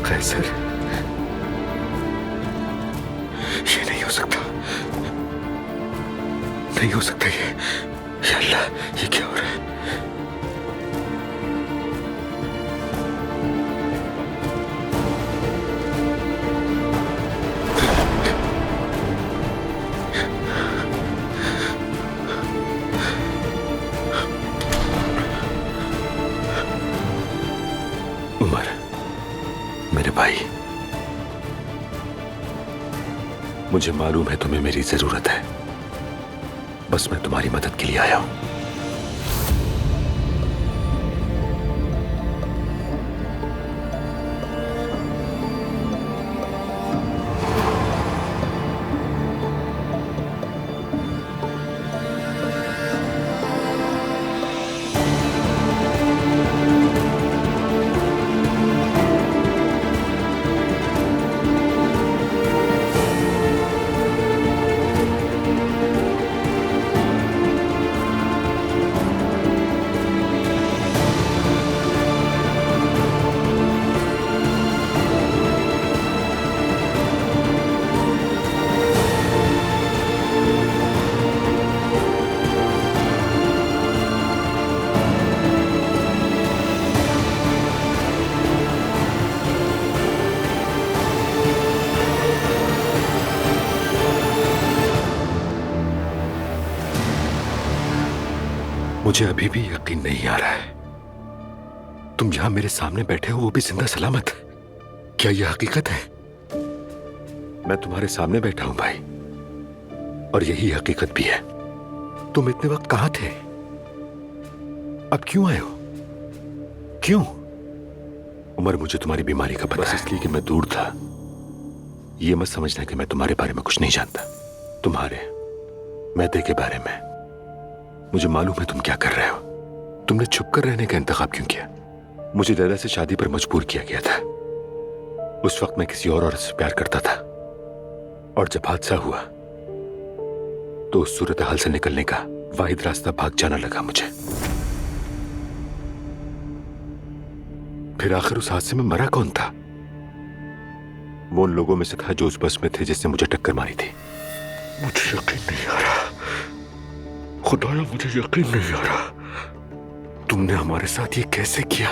कैसर, ये नहीं हो सकता, नहीं हो सकता ये। या अल्लाह, ये क्या हो रहा है? उमर, मेरे भाई, मुझे मालूम है तुम्हें मेरी जरूरत है। बस मैं तुम्हारी मदद के लिए आया हूं। मुझे अभी भी यकीन नहीं आ रहा है तुम यहां मेरे सामने बैठे हो, वो भी जिंदा सलामत। क्या यह हकीकत है? मैं तुम्हारे सामने बैठा हूं भाई, और यही हकीकत भी है। तुम इतने वक्त कहां थे? अब क्यों आए हो? क्यों? उमर, मुझे तुम्हारी बीमारी का पता बस इसलिए कि मैं दूर था। यह मत समझना कि मैं तुम्हारे बारे में कुछ नहीं जानता। तुम्हारे मैदे के बारे में मुझे मालूम है तुम क्या कर रहे हो। तुमने छुप कर रहने का इंतखाब क्यों किया? मुझे लैला से शादी पर मजबूर किया गया था। उस वक्त मैं किसी और औरत से प्यार करता था, और जब हादसा हुआ तो उस सूरत हाल से निकलने का वाहिद रास्ता भाग जाना लगा मुझे। फिर आखिर उस हादसे में मरा कौन था? वो उन लोगों में से था जो उस बस में थे जिसने मुझे टक्कर मारी थी। मुझे यकीन नहीं आ रहा, खुदाया मुझे यकीन नहीं आ रहा। तुमने हमारे साथ ये कैसे किया?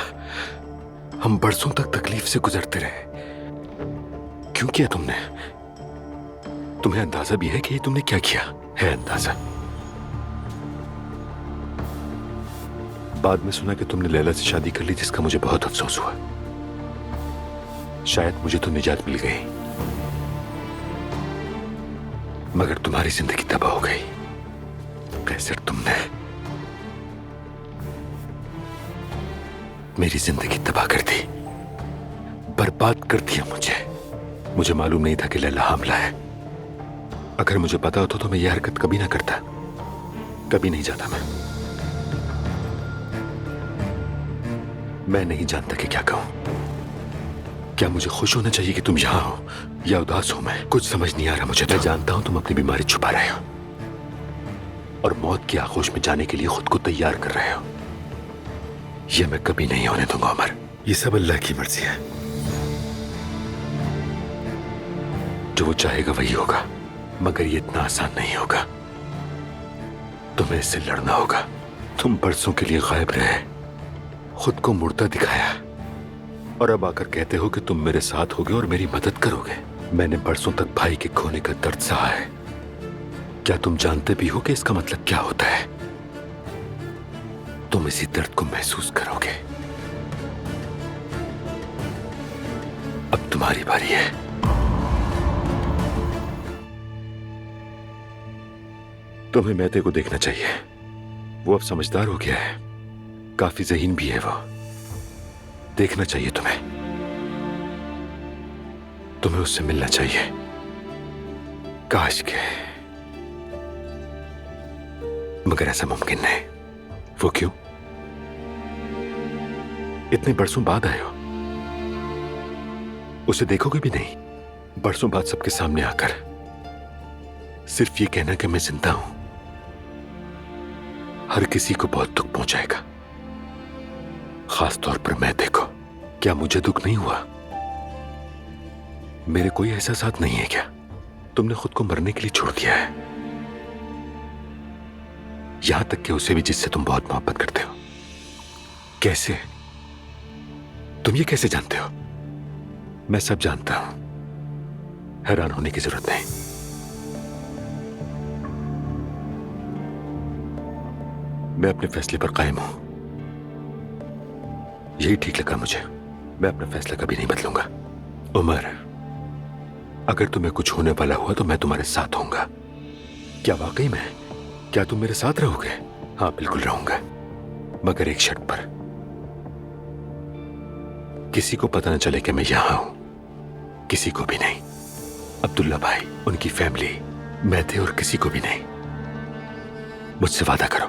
हम बरसों तक तकलीफ से गुजरते रहे। क्यों किया तुमने? तुम्हें अंदाजा भी है कि ये तुमने क्या किया है? अंदाजा? बाद में सुना कि तुमने लैला से शादी कर ली, जिसका मुझे बहुत अफसोस हुआ। शायद मुझे तो निजात मिल गई, मगर तुम्हारी जिंदगी तबाह हो गई। कैसर, तुमने मेरी जिंदगी तबाह कर दी, बर्बाद कर दिया मुझे मालूम नहीं था कि लैला हामला है। अगर मुझे पता होता तो मैं यह हरकत कभी ना करता, कभी नहीं जाता। मैं नहीं जानता कि क्या कहूं। क्या मुझे खुश होना चाहिए कि तुम यहां हो, या उदास हो? मैं कुछ समझ नहीं आ रहा मुझे। मैं जानता हूं तुम अपनी बीमारी छुपा रहे हो और मौत की आगोश में जाने के लिए खुद को तैयार कर रहे हो। यह मैं कभी नहीं होने दूंगा उमर। ये सब अल्लाह की मर्जी है। जो वो चाहेगा वही होगा, मगर ये इतना आसान नहीं होगा। तुम्हें इससे लड़ना होगा। तुम बरसों के लिए गायब रहे, खुद को मुर्दा दिखाया, और अब आकर कहते हो कि तुम मेरे साथ होगे और मेरी मदद करोगे। मैंने बरसों तक भाई के खोने का दर्द सहा है। क्या तुम जानते भी हो कि इसका मतलब क्या होता है? तुम इसी दर्द को महसूस करोगे। अब तुम्हारी बारी है। तुम्हें मैदे को देखना चाहिए। वो अब समझदार हो गया है, काफी ज़हीन भी है वो। देखना चाहिए तुम्हें। तुम्हें उससे मिलना चाहिए। काश के, मगर ऐसा मुमकिन नहीं। वो क्यों? इतने बरसों बाद आए हो, उसे देखोगे भी नहीं? बरसों बाद सबके सामने आकर सिर्फ ये कहना कि मैं जिंदा हूं, हर किसी को बहुत दुख पहुंचाएगा, खास तौर पर मैं। देखो, क्या मुझे दुख नहीं हुआ? मेरे कोई एहसास नहीं है क्या? तुमने खुद को मरने के लिए छोड़ दिया है, यहां तक कि उसे भी जिससे तुम बहुत मोहब्बत करते हो। कैसे? तुम ये कैसे जानते हो? मैं सब जानता हूं, हैरान होने की जरूरत नहीं। मैं अपने फैसले पर कायम हूं, यही ठीक लगा मुझे। मैं अपना फैसला कभी नहीं बदलूंगा। उमर, अगर तुम्हें कुछ होने वाला हुआ तो मैं तुम्हारे साथ होऊंगा। क्या वाकई में? क्या तुम मेरे साथ रहोगे? हाँ, बिल्कुल रहूंगा, मगर एक शर्त पर। किसी को पता न चले कि मैं यहां हूं, किसी को भी नहीं। अब्दुल्ला भाई, उनकी फैमिली, मैं थे, और किसी को भी नहीं। मुझसे वादा करो।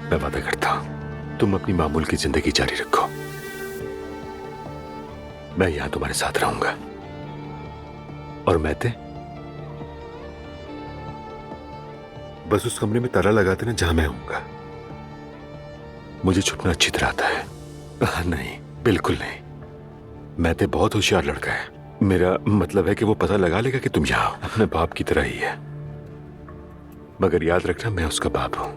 मैं वादा करता हूं, तुम अपनी मामूल की जिंदगी जारी रखो, मैं यहां तुम्हारे साथ रहूंगा। और मैं थे, बस उस कमरे में ताला लगा देना जहां मैं होऊंगा। मुझे छुपना अच्छी तरह आता है। नहीं, बिल्कुल नहीं। मैं ते बहुत होशियार लड़का है। मेरा मतलब है कि वो पता लगा लेगा कि तुम यहां हो, अपने बाप की तरह ही है। मगर याद रखना, मैं उसका बाप हूं।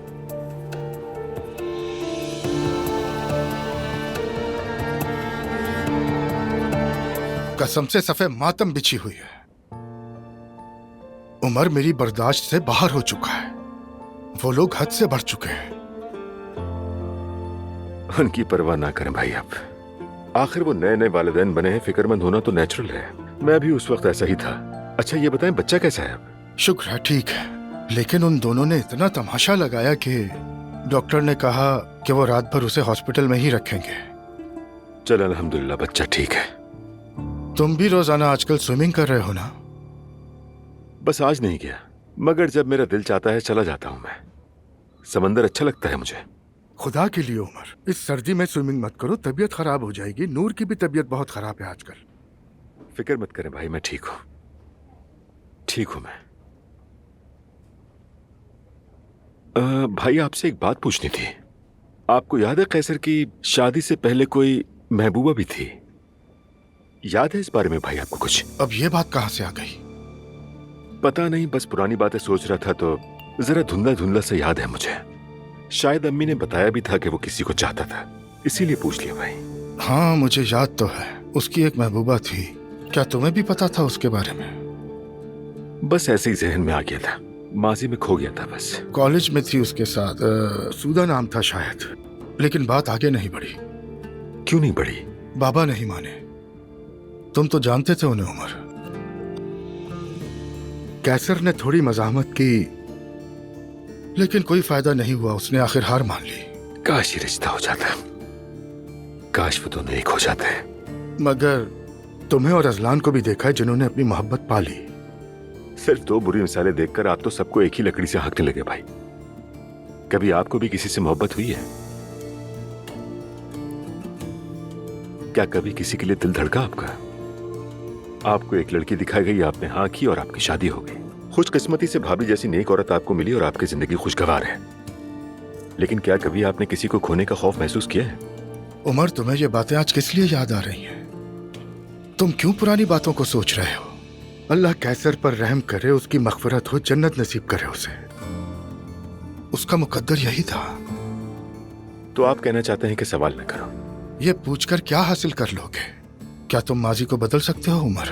कसम से सफे मातम बिछी हुई है। उमर मेरी बर्दाश्त से बाहर हो चुका है। वो लोग हद से बढ़ चुके हैं। उनकी परवाह ना करें भाई आप। आखिर वो नए नए वालिदैन बने हैं, फिक्रमंद होना तो नेचुरल है। मैं भी उस वक्त ऐसा ही था। अच्छा ये बताएं, बच्चा कैसा है अब? शुक्र है, ठीक है। लेकिन उन दोनों ने इतना तमाशा लगाया कि डॉक्टर ने कहा कि वो रात भर उसे हॉस्पिटल में ही रखेंगे। चल अल्हम्दुलिल्लाह, बच्चा ठीक है। तुम भी रोजाना आजकल स्विमिंग कर रहे हो ना? बस आज नहीं गया, मगर जब मेरा दिल चाहता है चला जाता हूं मैं। समंदर अच्छा लगता है मुझे। खुदा के लिए उमर, इस सर्दी में स्विमिंग मत करो, तबीयत खराब हो जाएगी। नूर की भी तबीयत बहुत खराब है आजकल। फिक्र मत करें भाई, मैं ठीक हूं, ठीक हूं मैं। भाई आपसे एक बात पूछनी थी। आपको याद है कैसर की शादी से पहले कोई महबूबा भी थी? याद है इस बारे में भाई आपको कुछ? अब ये बात कहां से आ गई? पता नहीं, बस पुरानी बातें सोच रहा था तो जरा धुंधला धुंधला सा याद है मुझे। शायद अम्मी ने बताया भी था कि वो किसी को चाहता था, इसीलिए पूछ लिया भाई। हाँ, मुझे याद तो है, उसकी एक महबूबा थी। क्या तुम्हें भी पता था उसके बारे में? बस ऐसे ही जहन में आ गया था, माजी में खो गया था बस। कॉलेज में थी उसके साथ, सूदा नाम था शायद, लेकिन बात आगे नहीं बढ़ी। क्यों नहीं बढ़ी? बाबा नहीं माने। तुम तो जानते थे उन्हें उमर। कैसर ने थोड़ी मजामत की, लेकिन कोई फायदा नहीं हुआ। उसने आखिर हार मान ली। काश ये रिश्ता हो जाता, काश वो दोनों एक हो जाते। मगर तुम्हें और अजलान को भी देखा है जिन्होंने अपनी मोहब्बत पा ली। सिर्फ दो बुरी मिसालें देखकर आप तो सबको एक ही लकड़ी से हाँकने लगे भाई। कभी आपको भी किसी से मोहब्बत हुई है? क्या कभी किसी के लिए दिल धड़का आपका? आपको एक लड़की दिखाई गई, आपने हाँ की और आपकी शादी हो गई। खुशकिस्मती से भाभी जैसी नेक औरत आपको मिली और आपकी जिंदगी खुशगवार है। लेकिन क्या कभी आपने किसी को खोने का खौफ महसूस किया है? उमर, तुम्हें ये बातें आज किस लिए याद आ रही हैं? तुम क्यों पुरानी बातों को सोच रहे हो? अल्लाह कैसर पर रहम करे, उसकी मग़फ़िरत हो, जन्नत नसीब करे उसे। उसका मुकद्दर यही था। तो आप कहना चाहते हैं कि सवाल न करो? ये पूछकर क्या हासिल कर लोगे? क्या तुम माजी को बदल सकते हो उमर?